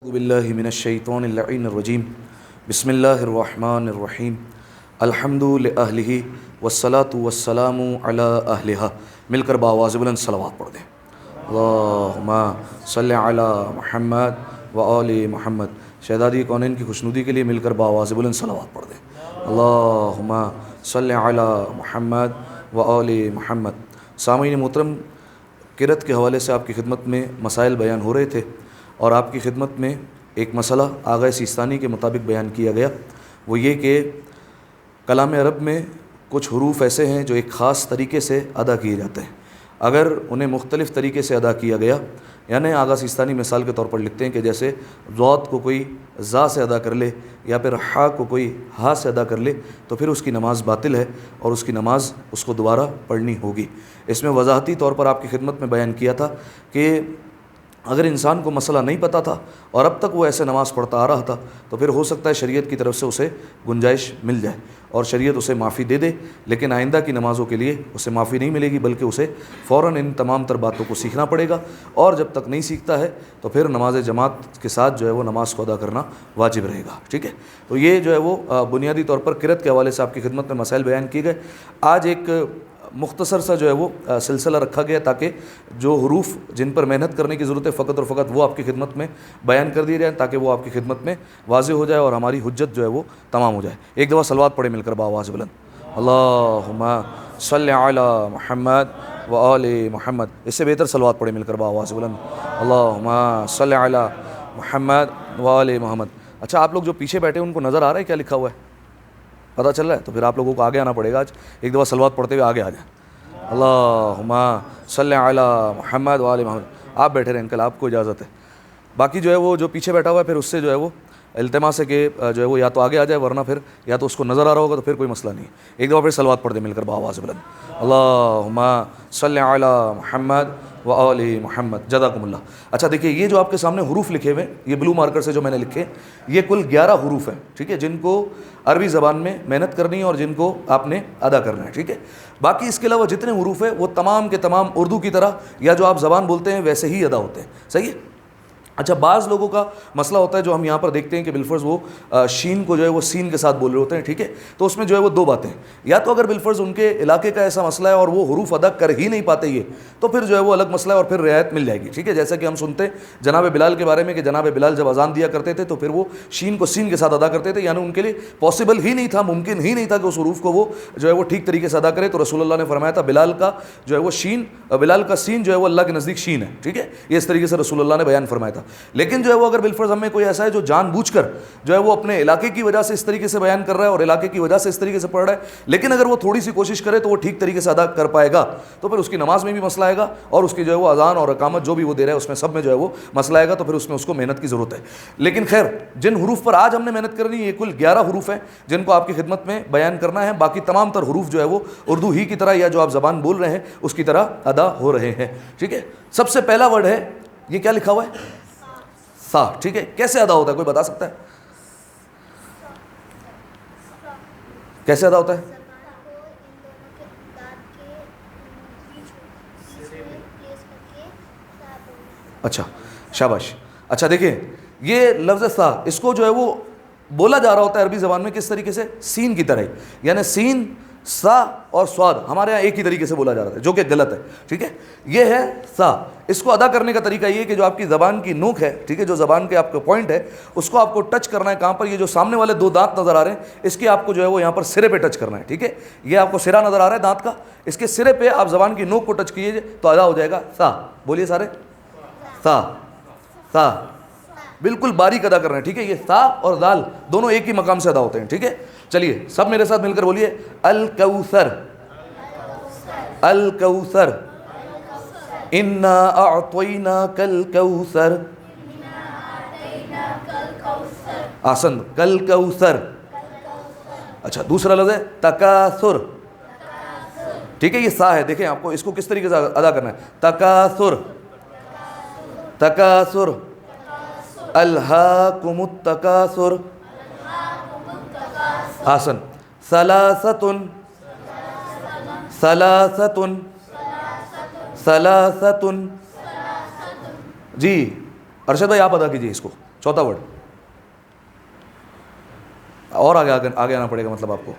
اعوذ باللہ من الشیطان اللعین الرجیم بسم اللہ الرحمن الرحیم الحمد لأہلہ والصلاة والسلام علی اہلہا. مل کر بآواز بلند صلوات پڑھ دیں. اللہم صلی علی محمد وآل محمد. شہزادی کونین کی خوشنودی کے لیے مل کر بآواز بلند صلوات پڑھ دیں. اللہم صلی علی محمد وآل محمد. سامعین محترم، قرأت کے حوالے سے آپ کی خدمت میں مسائل بیان ہو رہے تھے اور آپ کی خدمت میں ایک مسئلہ آغا سیستانی کے مطابق بیان کیا گیا. وہ یہ کہ کلام عرب میں کچھ حروف ایسے ہیں جو ایک خاص طریقے سے ادا کیے جاتے ہیں. اگر انہیں مختلف طریقے سے ادا کیا گیا، یعنی آغا سیستانی مثال کے طور پر لکھتے ہیں کہ جیسے ضاد کو کوئی زا سے ادا کر لے یا پھر حا کو کوئی ہا سے ادا کر لے تو پھر اس کی نماز باطل ہے اور اس کی نماز اس کو دوبارہ پڑھنی ہوگی. اس میں وضاحتی طور پر آپ کی خدمت میں بیان کیا تھا کہ اگر انسان کو مسئلہ نہیں پتہ تھا اور اب تک وہ ایسے نماز پڑھتا آ رہا تھا تو پھر ہو سکتا ہے شریعت کی طرف سے اسے گنجائش مل جائے اور شریعت اسے معافی دے دے، لیکن آئندہ کی نمازوں کے لیے اسے معافی نہیں ملے گی، بلکہ اسے فوراً ان تمام تر باتوں کو سیکھنا پڑے گا. اور جب تک نہیں سیکھتا ہے تو پھر نماز جماعت کے ساتھ جو ہے وہ نماز کو ادا کرنا واجب رہے گا. ٹھیک ہے، تو یہ جو ہے وہ بنیادی طور پر قرأت کے حوالے سے آپ کی خدمت میں مسائل بیان کیے گئے. آج ایک مختصر سا جو ہے وہ سلسلہ رکھا گیا تاکہ جو حروف جن پر محنت کرنے کی ضرورت ہے فقط اور فقط وہ آپ کی خدمت میں بیان کر دیے جائیں تاکہ وہ آپ کی خدمت میں واضح ہو جائے اور ہماری حجت جو ہے وہ تمام ہو جائے. ایک دفعہ صلوات پڑھیں مل کر بآواز بلند. اللہم صلی علی محمد وآل محمد. اس سے بہتر صلوات پڑھیں مل کر بآواز بلند. اللہم صلی علی محمد وآل محمد. اچھا، آپ لوگ جو پیچھے بیٹھے ان کو نظر آ رہا ہے کیا لکھا ہوا ہے؟ پتہ چل رہا ہے؟ تو پھر آپ لوگوں کو آگے آنا پڑے گا. آج ایک دفعہ صلوات پڑھتے ہوئے آگے آ جائیں. اللہم صلی علی محمد وآل محمد. آپ بیٹھے رہیں انکل، آپ کو اجازت ہے. باقی جو ہے وہ جو پیچھے بیٹھا ہوا ہے پھر اس سے جو ہے وہ التماس ہے کہ جو ہے وہ یا تو آگے آ جائے، ورنہ پھر یا تو اس کو نظر آ رہا ہوگا تو پھر کوئی مسئلہ نہیں. ایک دفعہ پھر صلوات پڑھ دیں مل کر بآواز بلند. اللہم صلی علی محمد وآل محمد. جزاکم اللہ. اچھا دیکھیے، یہ جو آپ کے سامنے حروف لکھے ہوئے یہ بلو مارکر سے جو میں نے لکھے یہ کل 11 حروف ہیں. ٹھیک ہے، جن کو عربی زبان میں محنت کرنی ہے اور جن کو آپ نے ادا کرنا ہے. ٹھیک ہے، باقی اس کے علاوہ جتنے حروف ہیں وہ تمام کے تمام اردو کی طرح یا جو آپ زبان بولتے ہیں ویسے ہی ادا ہوتے ہیں. صحیح ہے. اچھا، بعض لوگوں کا مسئلہ ہوتا ہے جو ہم یہاں پر دیکھتے ہیں کہ بالفرض وہ شین کو جو ہے وہ سین کے ساتھ بول رہے ہوتے ہیں. ٹھیک ہے، تو اس میں جو ہے وہ دو باتیں، یا تو اگر بالفرض ان کے علاقے کا ایسا مسئلہ ہے اور وہ حروف ادا کر ہی نہیں پاتے یہ تو پھر جو ہے وہ الگ مسئلہ ہے اور پھر رعایت مل جائے گی. ٹھیک ہے، جیسا کہ ہم سنتے ہیں جناب بلال کے بارے میں کہ جناب بلال جب اذان دیا کرتے تھے تو پھر وہ شین کو سین کے ساتھ ادا کرتے تھے، یعنی ان کے لیے پاسبل ہی نہیں تھا، ممکن ہی نہیں تھا کہ اس حروف کو وہ جو ہے وہ ٹھیک طریقے سے ادا کرے. تو رسول اللہ نے فرمایا تھا بلال کا جو ہے وہ شین، بلال کا سین جو ہے وہ اللہ کے نزدیک شین ہے. ٹھیک ہے، یہ اس طریقے سے رسول اللہ نے بیان فرمایا تھا. لیکن جو ہے وہ اگر بالفرض ہمیں کوئی ایسا ہے جو جان بوجھ کر جو ہے وہ اپنے علاقے کی وجہ سے اس طریقے سے بیان کر رہا ہے اور علاقے کی وجہ سے اس طریقے سے پڑھ رہا ہے، لیکن اگر وہ تھوڑی سی کوشش کرے تو وہ ٹھیک طریقے سے ادا کر پائے گا تو پھر اس کی نماز میں بھی مسئلہ آئے گا اور اس کی جو ہے وہ اذان اور اقامت جو بھی وہ دے رہا ہے اس میں سب میں جو ہے وہ مسئلہ آئے گا. تو پھر اس میں اس کو محنت کی ضرورت ہے. لیکن خیر، جن حروف پر آج ہم نے محنت کرنی ہے یہ کل 11 حروف ہیں جن کو آپ کی خدمت میں بیان کرنا ہے. باقی تمام تر حروف جو ہے وہ اردو ہی کی طرح یا جو آپ زبان بول رہے ہیں اس کی طرح ادا ہو رہے ہیں. ٹھیک ہے، سب سے پہلا ورڈ ہے یہ کیا لکھا ہوا ہے؟ سا. ٹھیک ہے، کیسے ادا ہوتا ہے کوئی بتا سکتا ہے؟ کیسے ادا ہوتا ہے؟ اچھا، شاباش. اچھا دیکھیں، یہ لفظ سا اس کو جو ہے وہ بولا جا رہا ہوتا ہے عربی زبان میں کس طریقے سے؟ سین کی طرح ہی، یعنی سین، سا اور سواد ہمارے یہاں ایک ہی طریقے سے بولا جا رہا ہے جو کہ غلط ہے. ٹھیک ہے، یہ ہے سا. اس کو ادا کرنے کا طریقہ یہ کہ جو آپ کی زبان کی نوک ہے، ٹھیک ہے، جو زبان کے آپ کا پوائنٹ ہے اس کو آپ کو ٹچ کرنا ہے. کہاں پر؟ یہ جو سامنے والے دو دانت نظر آ رہے ہیں اس کے آپ کو جو ہے وہ یہاں پر سرے پہ ٹچ کرنا ہے. ٹھیک ہے، یہ آپ کو سرا نظر آ رہا ہے دانت کا، اس کے سرے پہ آپ زبان کی نوک کو ٹچ کیجیے تو ادا ہو جائے گا سا. بولیے سارے، سا. سا بالکل باریک ادا کرنا ہے. ٹھیک ہے، یہ سا اور دال دونوں ایک ہی مقام سے ادا ہوتے ہیں. ٹھیک ہے، چلیے سب میرے ساتھ مل کر بولیے الکوثر. الکوثر. انا اعطیناک الکوثر. آسن، کل کوثر. اچھا، دوسرا لفظ ہے تکاثر. ٹھیک ہے، یہ سا ہے، دیکھیں آپ کو اس کو کس طریقے سے ادا کرنا ہے. تکاثر. تکاثر. الہاکم التکاثر. آسن. ثلاثۃ. ثلاثۃ. ثلاثۃ. جی ارشد بھائی آپ ادا کیجیے اس کو, چوتھا ورڈ. اور آگے آنا پڑے گا مطلب آپ کو.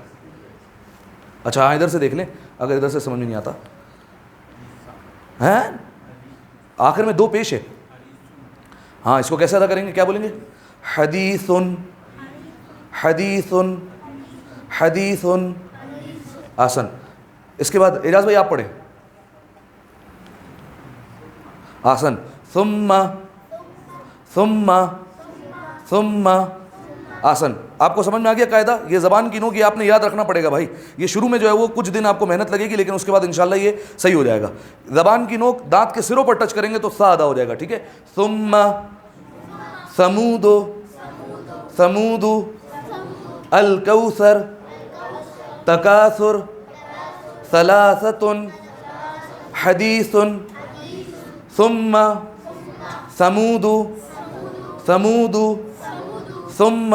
اچھا ہاں ادھر سے دیکھ لیں اگر ادھر سے سمجھ میں نہیں آتا. ہیں آخر میں 2 پیش ہے. ہاں اس کو کیسے ادا کریں گے, کیا بولیں گے؟ حدیثن حدیثن حدیثن. آسن. اس کے بعد اعجاز بھائی آپ پڑھیں. آسن. ثم ثم ثم. آسن. آپ کو سمجھ میں آ گیا قاعدہ؟ یہ زبان کی نوک یہ آپ نے یاد رکھنا پڑے گا بھائی. یہ شروع میں جو ہے وہ کچھ دن آپ کو محنت لگے گی, لیکن اس کے بعد انشاءاللہ یہ صحیح ہو جائے گا. زبان کی نوک دانت کے سروں پر ٹچ کریں گے تو سا ادا ہو جائے گا, ٹھیک ہے. ثم ثمود ثمود الکوثر تکاثر ثلاثۃ حدیث ثم ثمود ثمود ثم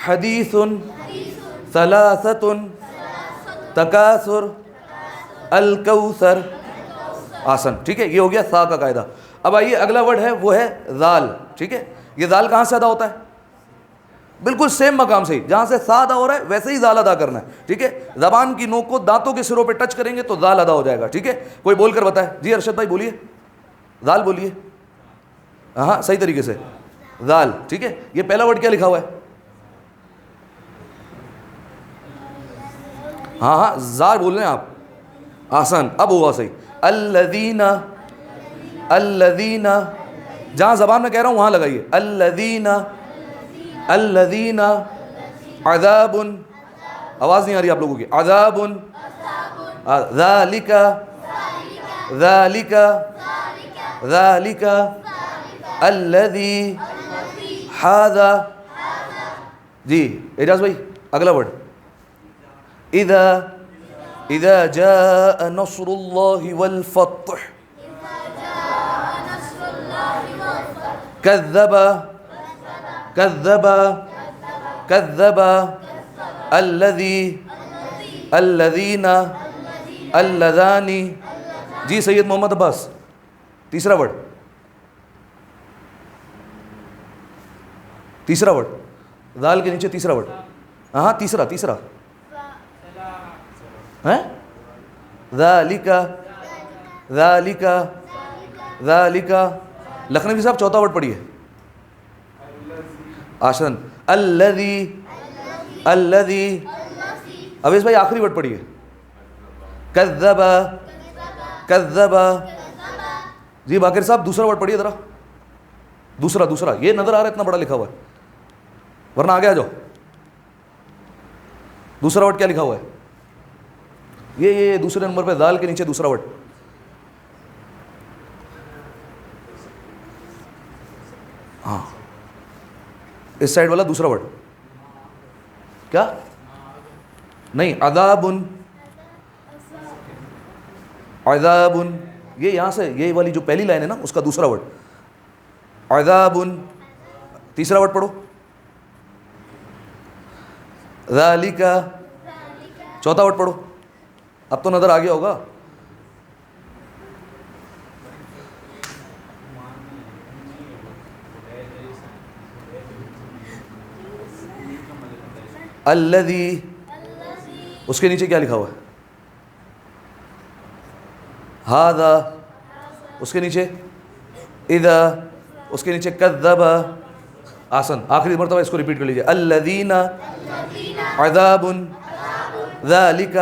حدیث ثلاثۃ تکاثر الکوثر. آسن. ٹھیک ہے, یہ ہو گیا سا کا قاعدہ. اب آئیے اگلا ورڈ ہے وہ ہے ذال. ٹھیک ہے, یہ ذال کہاں سے ادا ہوتا ہے؟ بالکل سیم مقام سے ہی, جہاں سے سا ادا ہو رہا ہے ویسے ہی ذال ادا کرنا ہے. ٹھیک ہے, زبان کی نوک کو دانتوں کے سروں پہ ٹچ کریں گے تو ذال ادا ہو جائے گا. ٹھیک ہے, کوئی بول کر بتائے. جی ارشد بھائی بولیے, ذال بولیے. ہاں صحیح طریقے سے ذال. ٹھیک ہے, یہ پہلا ورڈ کیا لکھا ہوا ہے؟ ہاں ہاں زار بول رہے ہیں آپ. آسان, اب ہوگا صحیح. الذین الذین, جہاں زبان میں کہہ رہا ہوں وہاں لگائیے. الذین الذین عذاب, آواز نہیں آ رہی آپ لوگوں کی. عذاب ذالک ذالک ذالک الذی ھذا. جی اعجاز بھائی اگلا ورڈ. اذا جاء نصر اللہ والفتح كذب كذب كذب الذين اللذان. جی سید محمد عباس تیسرا ورڈ. تیسرا ورڈ ذال کے نیچے تیسرا ورڈ. ہاں تیسرا ہیں ذالک ذالک ذالک. لکھنوی صاحب چوتھا ورڈ پڑھیے. آشن. الذی الذی. اویس بھائی آخری ورڈ پڑھیے. کذب کذب. جی باقر صاحب دوسرا ورڈ پڑھیے ذرا. دوسرا یہ نظر آ رہا ہے اتنا بڑا لکھا ہوا ہے, ورنہ آگے آ جاؤ. دوسرا ورڈ کیا لکھا ہوا ہے؟ یہ دوسرے نمبر پہ ذال کے نیچے دوسرا ورڈ. ہاں اس سائڈ والا دوسرا ورڈ کیا؟ نہیں عذاب عذاب. یہ یہاں سے یہ والی جو پہلی لائن ہے نا اس کا دوسرا ورڈ عذاب. تیسرا ورڈ پڑھو. ذالک. چوتھا ورڈ پڑھو. اب تو نظر آ گیا ہوگا. الذی, اس کے نیچے کیا لکھا ہوا ہے؟ ھذا, اس کے نیچے اذا, اس کے نیچے کذب. آسن. آخری مرتبہ اس کو ریپیٹ کر لیجیے. الذین عذاب ذالک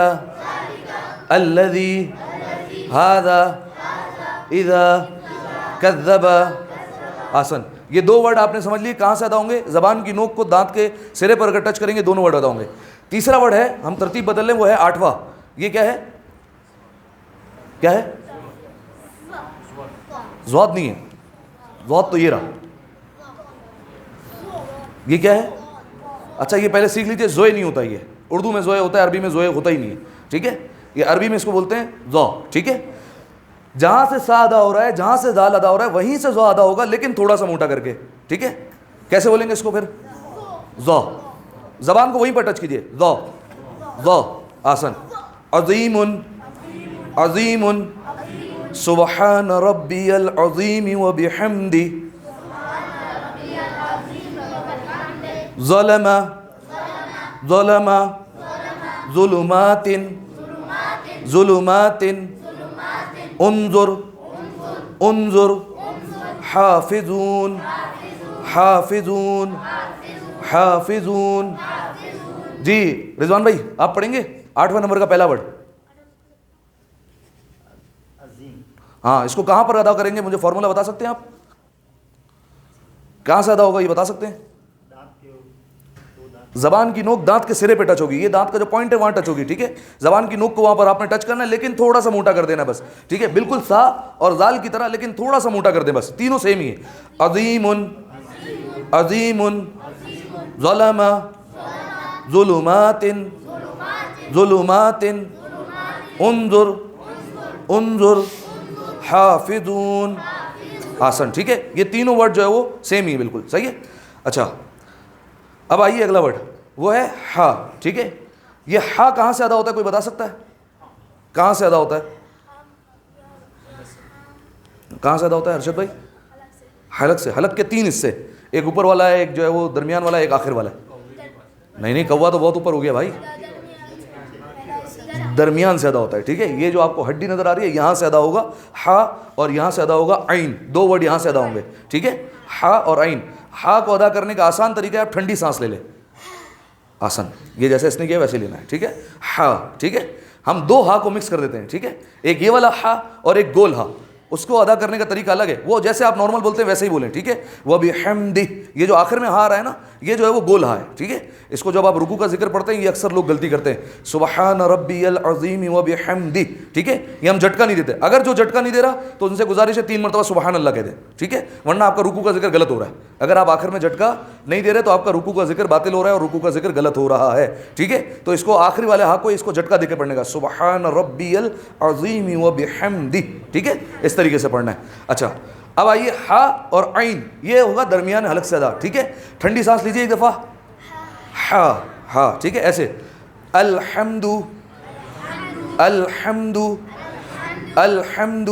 الذی ھذا اذا کذب. آسن. یہ 2 ورڈ آپ نے سمجھ لیے کہاں سے ادا ہوں گے. زبان کی نوک کو دانت کے سرے پر اگر ٹچ کریں گے دونوں ورڈ ادا ہوں گے. تیسرا ورڈ ہے, ہم ترتیب بدل لیں, وہ ہے 8واں. یہ کیا ہے؟ کیا ہے؟ ضاد نہیں ہے, ضاد تو یہ رہا. یہ کیا ہے؟ اچھا یہ پہلے سیکھ لیجیے. زوئے نہیں ہوتا, یہ اردو میں زوئے ہوتا ہے, عربی میں زوئے ہوتا ہی نہیں ہے. ٹھیک ہے, یہ عربی میں اس کو بولتے ہیں ذو. ٹھیک ہے, جہاں سے سا ادا ہو رہا ہے, جہاں سے ذال ادا ہو رہا ہے وہیں سے ذو ادا ہوگا, لیکن تھوڑا سا موٹا کر کے. ٹھیک ہے, کیسے بولیں گے اس کو پھر؟ ذو. زبان کو وہیں پر ٹچ کیجیے. ذو ذو. آسن. عظیم عظیم سبحان ربی العظیم وبحمدہ. ظلم ظلم ظلمات ظلمات انظر انظر حافظون حافظون حافظون. جی رضوان بھائی آپ پڑھیں گے 8واں نمبر کا پہلا ورڈ. ہاں اس کو کہاں پر ادا کریں گے؟ مجھے فارمولا بتا سکتے ہیں آپ؟ کہاں سے ادا ہوگا یہ بتا سکتے ہیں؟ زبان کی نوک دانت کے سرے پہ ٹچ ہوگی. یہ دانت کا جو پوائنٹ ہے وہاں ٹچ ہوگی. ٹھیک ہے، زبان کی نوک کو وہاں پر آپ نے ٹچ کرنا ہے، لیکن تھوڑا سا موٹا کر دینا بس. ٹھیک ہے، بالکل سا اور زال کی طرح، لیکن تھوڑا سا موٹا کر دیں بس. تینوں سیم ہی ہے. عظیم عظیم ظلم ظلمات ظلمات انظر انظر حافظون. آسن. ٹھیک ہے، یہ تینوں ورڈ جو ہے وہ سیم ہی ہے، بالکل صحیح ہے. اچھا اب آئیے اگلا ورڈ، وہ ہے ہا. ٹھیک ہے، یہ ہا کہاں سے ادا ہوتا ہے؟ کوئی بتا سکتا ہے کہاں سے ادا ہوتا ہے؟ کہاں سے ادا ہوتا ہے ارشد بھائی؟ حلق سے. حلق کے 3 حصے، ایک اوپر والا ہے، ایک جو ہے وہ درمیان والا ہے، ایک آخر والا ہے. نہیں کوا تو بہت اوپر ہو گیا بھائی. درمیان سے ادا ہوتا ہے. ٹھیک ہے، یہ جو آپ کو ہڈی نظر آ رہی ہے یہاں سے ادا ہوگا ہا، اور یہاں سے ادا ہوگا عین. 2 ورڈ یہاں سے ادا ہوں گے. ٹھیک ہے، ہا اور عین. ہا کو ادا کرنے کا آسان طریقہ ہے آپ ٹھنڈی سانس لے لیں. آسان، یہ جیسے اس نے کیا ویسے لینا ہے. ٹھیک ہے، ہا. ٹھیک ہے، ہم 2 ہا کو مکس کر دیتے ہیں. ٹھیک ہے، ایک یہ والا ہا اور ایک گول ہا. اس کو ادا کرنے کا طریقہ الگ ہے. وہ جیسے آپ نارمل بولتے ہیں ویسے ہی بولیں. ٹھیک ہے، وَبِحَمْدِهِ. یہ جو آخر میں ہا رہا ہے نا، یہ جو ہے وہ گول ہا ہے. ٹھیک ہے، اس کو جب آپ رکوع کا ذکر پڑھتے ہیں یہ اکثر لوگ غلطی کرتے ہیں، سبحان ربی العظیم وبحمدہ. ٹھیک ہے، یہ ہم جھٹکا نہیں دیتے. اگر جو جھٹکا نہیں دے رہا تو ان سے گزارش ہے 3 مرتبہ سبحان اللہ کہہ دیں. ٹھیک ہے، ورنہ آپ کا رکوع کا ذکر غلط ہو رہا ہے. اگر آپ آخر میں جھٹکا نہیں دے رہے تو آپ کا رکوع کا ذکر باطل ہو رہا ہے اور رکوع کا ذکر غلط ہو رہا ہے. ٹھیک ہے، تو اس کو آخری والے ہا کو اس کو جھٹکا دے کے پڑھنے کا، سبحان ربی العظیم وبحمدہ. ٹھیک ہے، اس طریقے سے پڑھنا ہے. اچھا اب آئیے ہا اور عین، یہ ہوگا درمیان حلق سے ادا. ٹھیک ہے، ٹھنڈی سانس لیجیے ایک دفعہ. ہا ہا. ٹھیک ہے، ایسے الحمد الحمد الحمد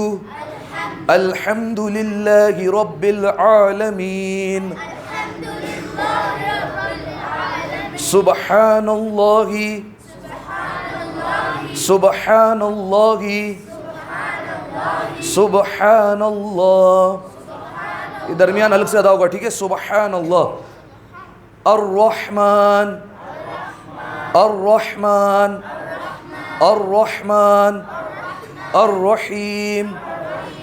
الحمد للہ رب العالمین سبحان اللہ سبحان اللہ سبحان اللہ. یہ درمیان حلق سے ادا ہوگا. ٹھیک ہے، سبحان اللہ. الرحمن الرحمن الرحمن الرحیم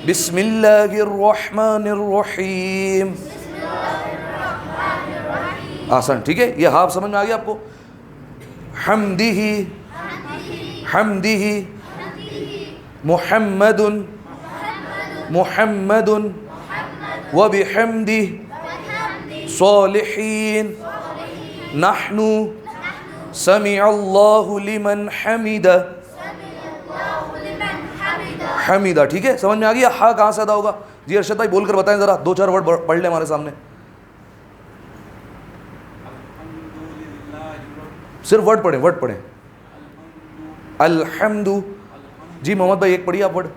بسم اللہ الرحمن الرحیم. آسان. ٹھیک ہے، یہ ہاں سمجھ میں آ گیا آپ کو. حمدہ حمدہ محمد محمد وبحمدہ صالحین نحن سمع اللہ لمن حمدہ حمیدہ. ٹھیک ہے، سمجھ میں آ گیا ہا کہاں سے ادا ہوگا؟ جی ارشد بھائی بول کر بتائیں ذرا، 2-4 ورڈ پڑھ لیں ہمارے سامنے. صرف ورڈ پڑھیں، ورڈ پڑھیں. الحمد. جی محمد بھائی ایک پڑھیے آپ ورڈ.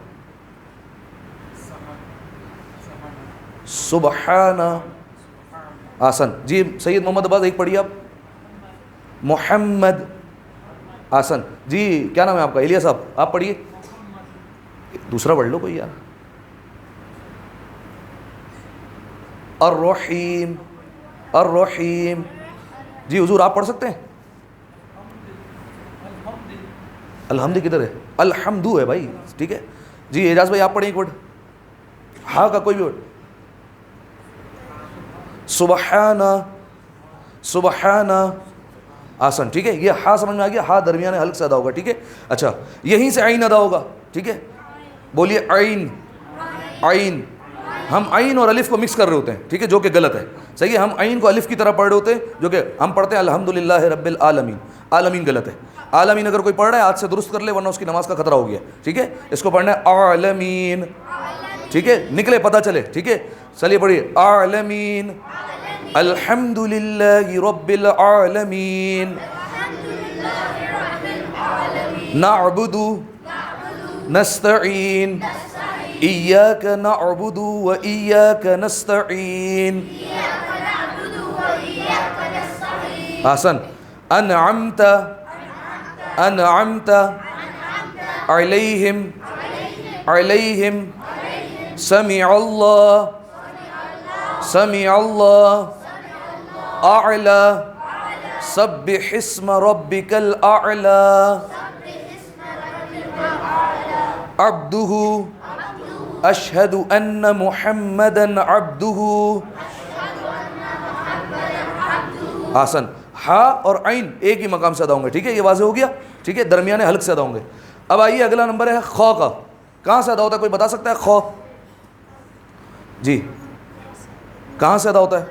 سبحان. آسن. جی سید محمد عباس ایک پڑھیے آپ. محمد. آسن. جی کیا نام ہے آپ کا؟ الیاس صاحب آپ پڑھیے. دوسرا پڑھ لو کوئی یار. الرحیم الرحیم. جی حضور آپ پڑھ سکتے ہیں؟ الحمد کدھر ہے؟ الحمدو ہے بھائی. ٹھیک ہے جی اعجاز بھائی آپ پڑھیں ایک ورڈ. ہاں کا کوئی بھی ورڈ. سبحانہ سبحانہ. آسن. ٹھیک ہے، یہ ہا سمجھ میں آ گیا. ہا درمیان حلق سے ادا ہوگا. ٹھیک ہے، اچھا یہیں سے عین ادا ہوگا. ٹھیک ہے، بولیے عین. عین. ہم عین اور الف کو مکس کر رہے ہوتے ہیں. ٹھیک ہے، جو کہ غلط ہے. صحیح ہے، ہم عین کو الف کی طرح پڑھ رہے ہوتے ہیں، جو کہ ہم پڑھتے ہیں الحمدللہ رب العالمین. عالمین غلط ہے. عالمین اگر کوئی پڑھ رہا ہے آج سے درست کر لے ورنہ اس کی نماز کا خطرہ ہو گیا. ٹھیک ہے، اس کو پڑھنا ہے عالمین. ٹھیک ہے، نکلے پتہ چلے. ٹھیک ہے، چلیے پڑھیے. عالمین الحمدللہ رب العالمین نعبد نستعین ایاک نعبد و ایاک نستعین آسن انعمت انعمت علیہم علیہم سمع اللہ سمع اللہ اعلی سبح اسم ربک الاعلی عبدہ اشہد ان محمدا عبدہ. آسن ہا اور عین ایک ہی مقام سے ادا ہوں گے, ٹھیک ہے, یہ واضح ہو گیا, ٹھیک ہے, درمیان حلق سے ادا ہوں گے. اب آئیے اگلا نمبر ہے خو کا. کہاں سے ادا ہوتا ہے, کوئی بتا سکتا ہے؟ خو جی کہاں سے ادا ہوتا ہے؟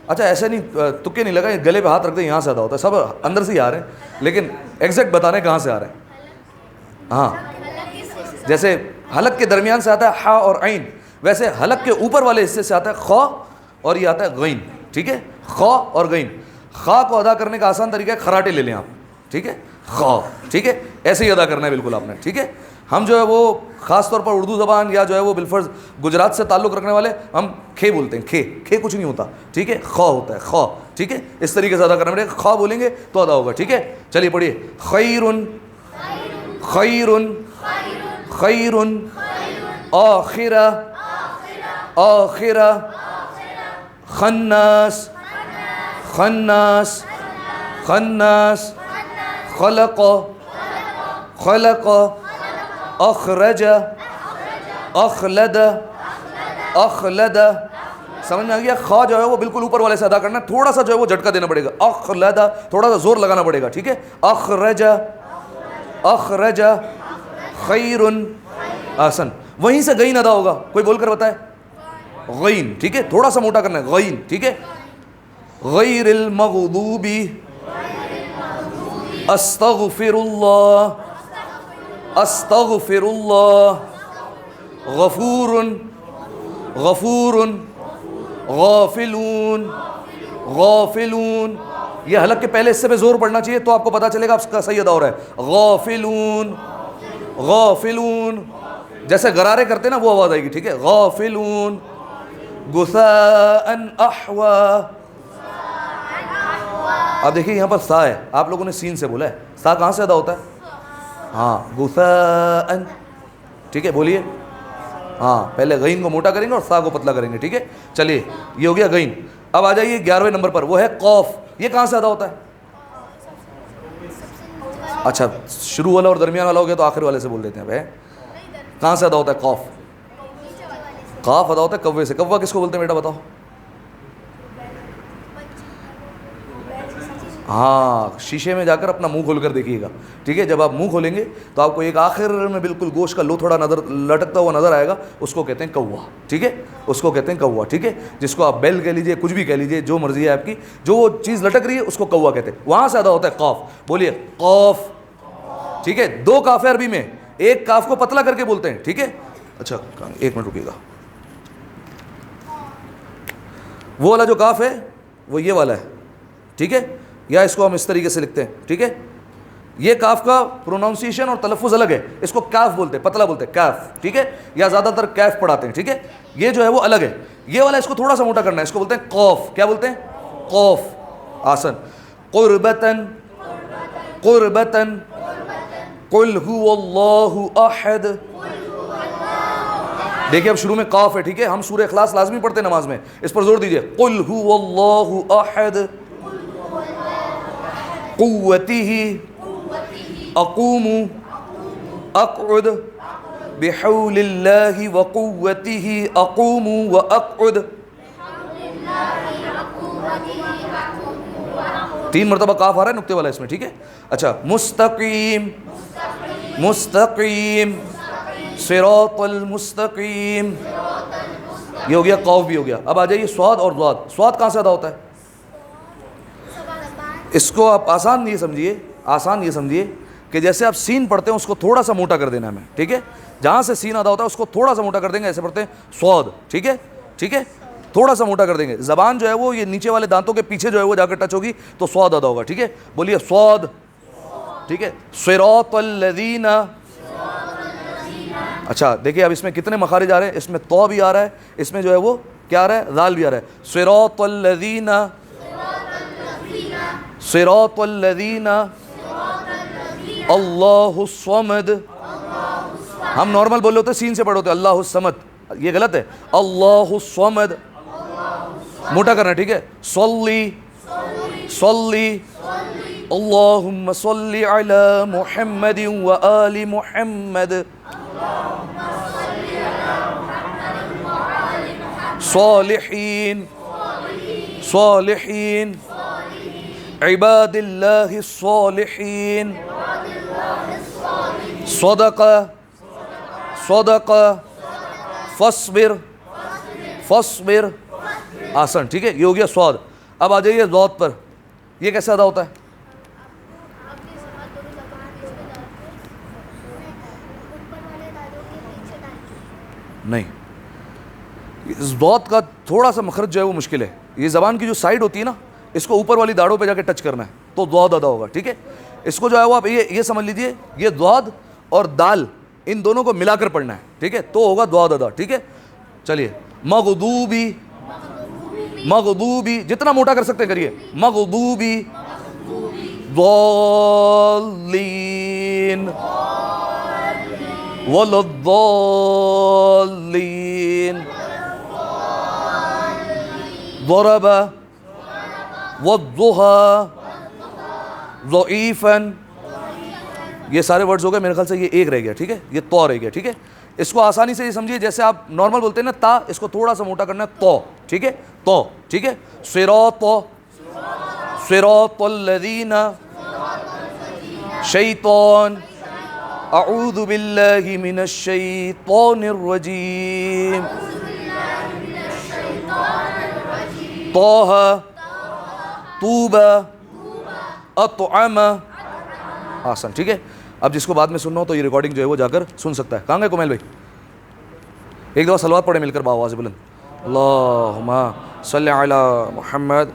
اچھا ایسے نہیں تکے نہیں لگا, گلے پہ ہاتھ رکھ دیں, یہاں سے ادا ہوتا ہے. سب اندر سے ہی آ رہے ہیں لیکن ایگزیکٹ بتانے کہاں سے آ رہے ہیں. ہاں جیسے حلق کے درمیان سے آتا ہے ہا اور عین, ویسے حلق کے اوپر والے حصے سے آتا ہے خو اور یہ آتا ہے غین, ٹھیک ہے, خو اور غین. خا کو ادا کرنے کا آسان طریقہ ہے خراٹے لے لیں آپ, ٹھیک ہے, خو, ٹھیک ہے, ایسے ہی ادا کرنا ہے بالکل آپ نے, ٹھیک ہے. ہم جو ہے وہ خاص طور پر اردو زبان یا جو ہے وہ بالفرض گجرات سے تعلق رکھنے والے ہم کھے بولتے ہیں, کھے, کھے کچھ نہیں ہوتا, ٹھیک ہے, خو ہوتا ہے, خو, ٹھیک ہے, اس طریقے سے ادا کرنا پڑے گا. خو بولیں گے تو ادا ہوگا, ٹھیک ہے. چلیے پڑھیے خیرن خیرن خیرن آخرہ آخرہ خناس خناس خناس خلق خلق اخرج اخلد اخلد. سمجھ میں آ گیا؟ خا جو ہے وہ بالکل اوپر والے سے ادا کرنا ہے, تھوڑا سا جو ہے وہ جھٹکا دینا پڑے گا. اخلد تھوڑا سا زور لگانا پڑے گا, ٹھیک ہے. اخرج اخرج خیرن. آسن وہیں سے غین ادا ہوگا, کوئی بول کر بتائے؟ غین, ٹھیک ہے, تھوڑا سا موٹا کرنا ہے, غین, ٹھیک ہے. غیر المغضوب استغفر اللہ استغفر اللہ غفور غفور غافلون غافلون. یہ حلق کے پہلے حصے پہ زور پڑنا چاہیے تو آپ کو پتا چلے گا آپ کا صحیح ادا ہو رہا ہے. غافلون غافلون, جیسے غرارے کرتے نا وہ آواز آئے گی, ٹھیک ہے. غافلون غثاء احوا. اب دیکھیے یہاں پر سا ہے, آپ لوگوں نے سین سے بولا ہے, سا کہاں سے ادا ہوتا ہے؟ ہاں غثاء, ٹھیک ہے, بولیے. ہاں پہلے غین کو موٹا کریں گے اور سا کو پتلا کریں گے, ٹھیک ہے. چلیے یہ ہو گیا غین. اب آ جائیے 11ویں نمبر پر, وہ ہے قوف. یہ کہاں سے ادا ہوتا ہے؟ اچھا شروع والا اور درمیان والا ہو گیا تو آخر والے سے بول دیتے ہیں. بھائی کہاں سے ادا ہوتا ہے قوف؟ قاف ادا ہوتا ہے کوے سے. کوا کس کو بولتے ہیں بیٹا بتاؤ؟ ہاں شیشے میں جا کر اپنا منہ کھول کر دیکھیے گا, ٹھیک ہے. جب آپ منہ کھولیں گے تو آپ کو ایک آخر میں بالکل گوشت کا لوتھڑا نظر لٹکتا ہوا نظر آئے گا, اس کو کہتے ہیں کوا, ٹھیک ہے, اس کو کہتے ہیں کوا, ٹھیک ہے. جس کو آپ بیل کہہ لیجیے, کچھ بھی کہہ لیجیے, جو مرضی ہے آپ کی, جو وہ چیز لٹک رہی ہے اس کو کوا کہتے ہیں. وہاں سے ادا ہوتا ہے قاف. بولیے قوف, ٹھیک ہے. 2 کاف ہے عربی میں, ایک کاف کو پتلا کر کے بولتے ہیں, ٹھیک ہے. اچھا 1 منٹ رکیے گا. وہ والا جو کاف ہے وہ یہ والا ہے, ٹھیک ہے, یا اس کو ہم اس طریقے سے لکھتے ہیں, ٹھیک ہے. یہ کاف کا پروناؤنسیشن اور تلفظ الگ ہے, اس کو کاف بولتے ہیں, پتلا بولتے ہیں, کاف, ٹھیک ہے, یا زیادہ تر کیف پڑھاتے ہیں, ٹھیک ہے. یہ جو ہے وہ الگ ہے. یہ والا اس کو تھوڑا سا موٹا کرنا ہے, اس کو بولتے ہیں قوف. کیا بولتے ہیں؟ قوف. آسن قربتن قربتن قل هو اللہ احد. دیکھیں اب شروع میں قاف ہے, ٹھیک ہے. ہم سورہ اخلاص لازمی پڑھتے ہیں نماز میں, اس پر زور دیجئے. قل هو اللہ احد قوتہ اقوم اقعد بحول اللہ وقوتہ اقوم واقعد. 3 مرتبہ قاف آ رہا ہے نقطے والا اس میں, ٹھیک ہے. اچھا مستقیم مستقیم صراط المستقیم. یہ ہو گیا قوف بھی ہو گیا. اب آ جائیے صاد اور ضاد. صاد کہاں سے ادا ہوتا ہے؟ اس کو آپ آسان یہ سمجھیے, آسان یہ سمجھیے کہ جیسے آپ سین پڑھتے ہیں اس کو تھوڑا سا موٹا کر دینا ہے ہمیں, ٹھیک ہے. جہاں سے سین ادا ہوتا ہے اس کو تھوڑا سا موٹا کر دیں گے, ایسے پڑھتے ہیں صاد, ٹھیک ہے, ٹھیک ہے, تھوڑا سا موٹا کر دیں گے. زبان جو ہے وہ یہ نیچے والے دانتوں کے پیچھے جو ہے وہ جا کر ٹچ ہوگی تو صاد ادا ہوگا, ٹھیک ہے. بولیے صاد, ٹھیک ہے. صراط الذین. اچھا دیکھیے اب اس میں کتنے مخارج آ رہے ہیں, اس میں تو بھی آ رہا ہے, اس میں جو ہے وہ کیا آ رہا ہے, ذال بھی آ رہا ہے. صراط الذین صراط الذین اللہ الصمد. ہم نارمل بولے ہوتے سین سے پڑھے ہوتے اللہ الصمد, یہ غلط ہے. اللہ الصمد موٹا کرنا, ٹھیک ہے. صلی صلی اللہم صلی علی محمد و آل محمد. صالحین صالحین عباد اللہ الصالحین. صدق صدق فاصبر فاصبر. آسن, ٹھیک ہے. یہ ہو گیا صاد. اب آ جائیے ضاد پر. یہ کیسے ادا ہوتا ہے؟ نہیں, ضاد کا تھوڑا سا مخرج جو ہے وہ مشکل ہے. یہ زبان کی جو سائڈ ہوتی ہے نا, اس کو اوپر والی داڑھوں پہ جا کے ٹچ کرنا ہے تو ضاد ادا ہوگا, ٹھیک ہے. اس کو جو ہے وہ آپ یہ سمجھ لیجئے, یہ ضاد اور دال ان دونوں کو ملا کر پڑھنا ہے, ٹھیک ہے, تو ہوگا ضاد ادا, ٹھیک ہے. چلیے, مغضوبی مغضوبی, جتنا موٹا کر سکتے ہیں کریے. مغضوبی ضالین وللضالین. ضرب والضحى ضعیفا. یہ سارے ورڈز ہو گئے, میرے خیال سے یہ ایک رہ گیا, ٹھیک ہے. یہ تو رہ گیا, ٹھیک ہے. اس کو آسانی سے یہ سمجھیے جیسے آپ نارمل بولتے ہیں نا تا, اس کو تھوڑا سا موٹا کرنا ہے تو, ٹھیک ہے. تو, ٹھیک ہے. صراط صراط الذین شیطان اعوذ باللہ من الشیطان الرجیم. طه طوبى اطعم. آسان, ٹھیک ہے. اب جس کو بعد میں سننا ہو تو یہ ریکارڈنگ جو ہے وہ جا کر سن سکتا ہے. کہاں گئے کومیل بھائی؟ ایک دفعہ صلوات پڑھیں مل کر باآواز بلند. اللہم صلی علی محمد